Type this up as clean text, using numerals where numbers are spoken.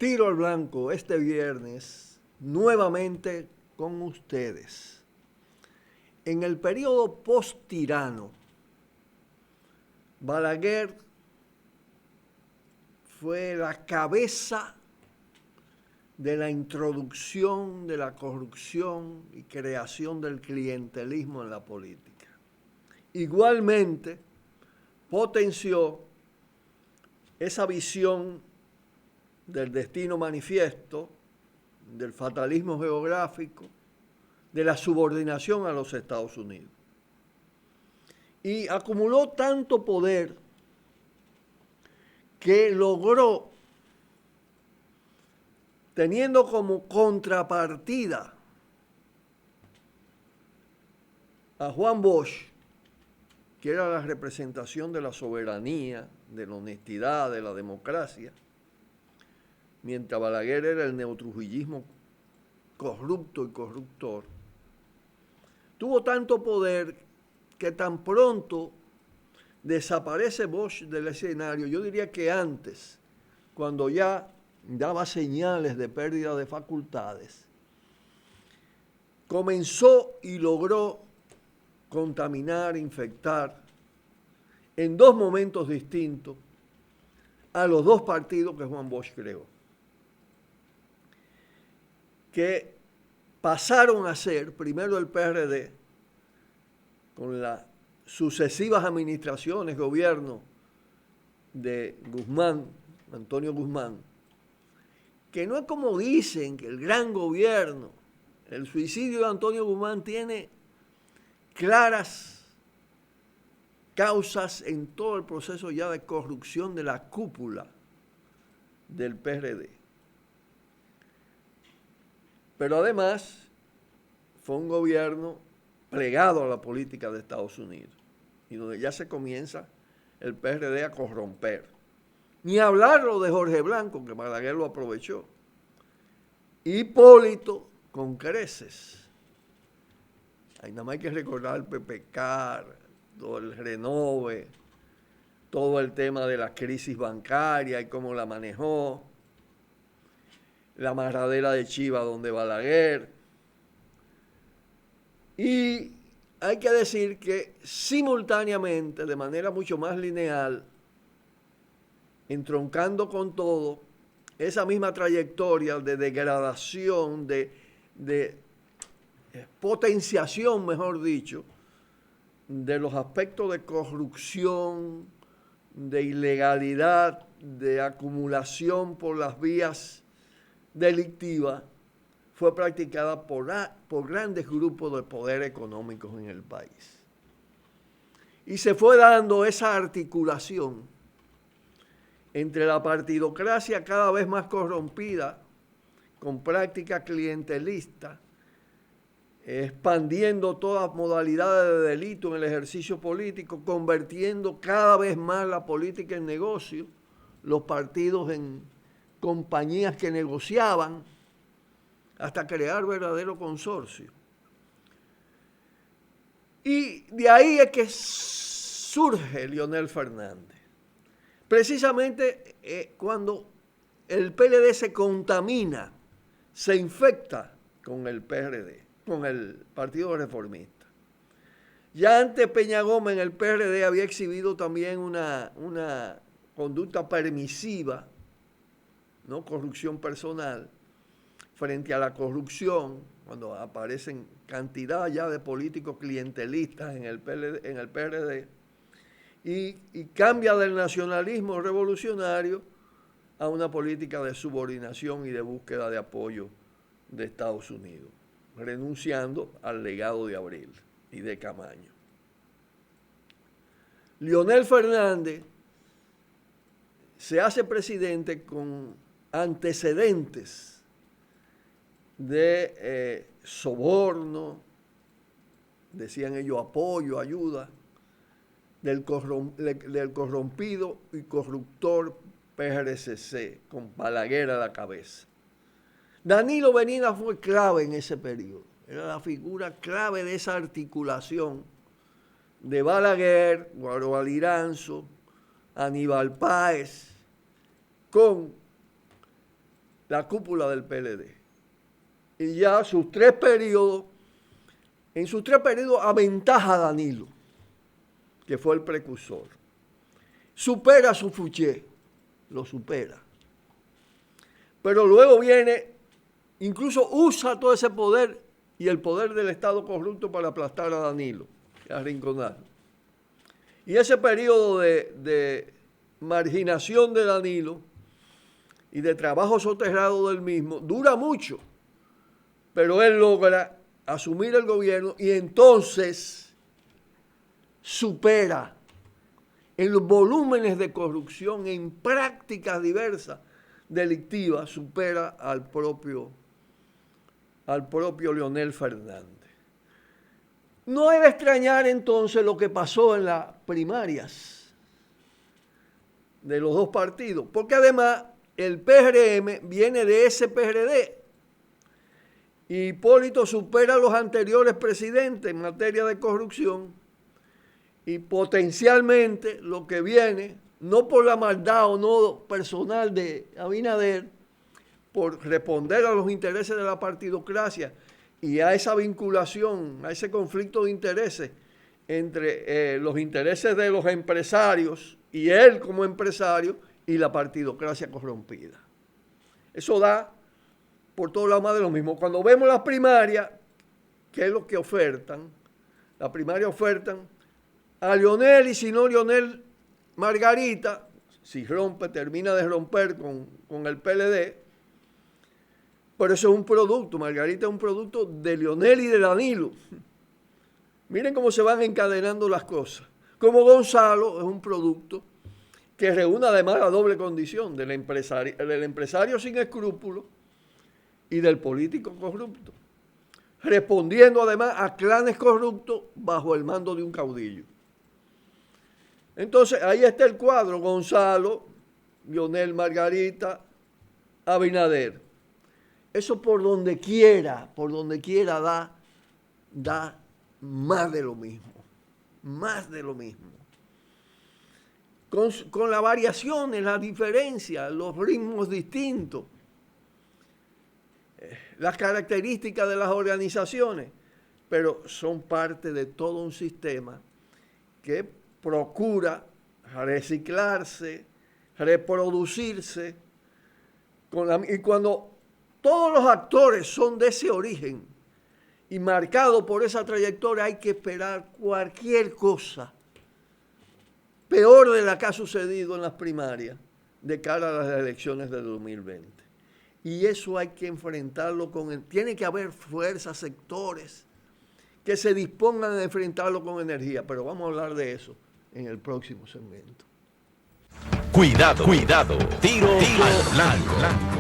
Tiro al blanco este viernes nuevamente con ustedes. En el periodo post-tirano, Balaguer fue la cabeza de la introducción de la corrupción y creación del clientelismo en la política. Igualmente, potenció esa visión del destino manifiesto, del fatalismo geográfico, de la subordinación a los Estados Unidos. Y acumuló tanto poder que logró, teniendo como contrapartida a Juan Bosch, que era la representación de la soberanía, de la honestidad, de la democracia, mientras Balaguer era el neotrujillismo corrupto y corruptor, tuvo tanto poder que tan pronto desaparece Bosch del escenario, yo diría que antes, cuando ya daba señales de pérdida de facultades, comenzó y logró contaminar, infectar en dos momentos distintos a los dos partidos que Juan Bosch creó, que pasaron a ser primero el PRD con las sucesivas administraciones, gobierno de Guzmán, Antonio Guzmán, que no es como dicen que el gran gobierno, el suicidio de Antonio Guzmán tiene claras causas en todo el proceso ya de corrupción de la cúpula del PRD. Pero además fue un gobierno plegado a la política de Estados Unidos y donde ya se comienza el PRD a corromper. Ni hablarlo de Jorge Blanco, que Balaguer lo aprovechó. Hipólito con creces. Ahí nada más hay que recordar el PPK, todo el Renove, todo el tema de la crisis bancaria y cómo la manejó, la amarradera de Chiva donde Balaguer. Y hay que decir que simultáneamente, de manera mucho más lineal, entroncando con todo, esa misma trayectoria de degradación, de potenciación, mejor dicho, de los aspectos de corrupción, de ilegalidad, de acumulación por las vías delictivas, fue practicada por grandes grupos de poder económicos en el país. Y se fue dando esa articulación entre la partidocracia cada vez más corrompida, con práctica clientelista, expandiendo todas modalidades de delito en el ejercicio político, convirtiendo cada vez más la política en negocio, los partidos en compañías que negociaban, hasta crear verdadero consorcio. Y de ahí es que surge Leonel Fernández. Precisamente cuando el PLD se contamina, se infecta con el PRD, con el Partido Reformista. Ya antes Peña Gómez en el PRD había exhibido también una conducta permisiva, ¿no? Corrupción personal, frente a la corrupción, cuando aparecen cantidad ya de políticos clientelistas en el PRD, y cambia del nacionalismo revolucionario a una política de subordinación y de búsqueda de apoyo de Estados Unidos, renunciando al legado de Abril y de Camaño. Leonel Fernández se hace presidente con antecedentes de soborno, decían ellos apoyo, ayuda, del corrompido y corruptor PRCC, con Balaguer a la cabeza. Danilo Benina fue clave en ese periodo, era la figura clave de esa articulación de Balaguer, Guaroa Liranzo, Aníbal Páez, con la cúpula del PLD. Y ya en sus tres periodos aventaja a Danilo, que fue el precursor. Supera a Sufuché, lo supera. Pero luego viene, incluso usa todo ese poder y el poder del Estado corrupto para aplastar a Danilo, arrinconarlo. Y ese periodo de marginación de Danilo y de trabajo soterrado del mismo dura mucho, pero él logra asumir el gobierno y entonces supera en los volúmenes de corrupción, en prácticas diversas delictivas, supera al propio Leonel Fernández. No es de extrañar entonces lo que pasó en las primarias de los dos partidos, porque además el PRM viene de ese PRD. Y Hipólito supera a los anteriores presidentes en materia de corrupción y potencialmente lo que viene, no por la maldad o no personal de Abinader, por responder a los intereses de la partidocracia y a esa vinculación, a ese conflicto de intereses entre los intereses de los empresarios y él como empresario y la partidocracia corrompida. Eso da por todos lados más de lo mismo. Cuando vemos las primarias, ¿qué es lo que ofertan? Las primarias ofertan a Leonel y si no Leonel Margarita, si rompe, termina de romper con el PLD, pero eso es un producto, Margarita es un producto de Leonel y de Danilo. Miren cómo se van encadenando las cosas. Como Gonzalo es un producto que reúne además la doble condición del empresario sin escrúpulos y del político corrupto, respondiendo además a clanes corruptos bajo el mando de un caudillo. Entonces ahí está el cuadro: Gonzalo, Leonel Margarita, Abinader. Eso por donde quiera da más de lo mismo, más de lo mismo. Con las variaciones, las diferencias, los ritmos distintos, las características de las organizaciones, pero son parte de todo un sistema que procura reciclarse, reproducirse, y cuando todos los actores son de ese origen y marcados por esa trayectoria, hay que esperar cualquier cosa peor de la que ha sucedido en las primarias de cara a las elecciones de 2020. Y eso hay que enfrentarlo tiene que haber fuerzas, sectores que se dispongan a enfrentarlo con energía, pero vamos a hablar de eso en el próximo segmento. Cuidado, cuidado, tiro al blanco.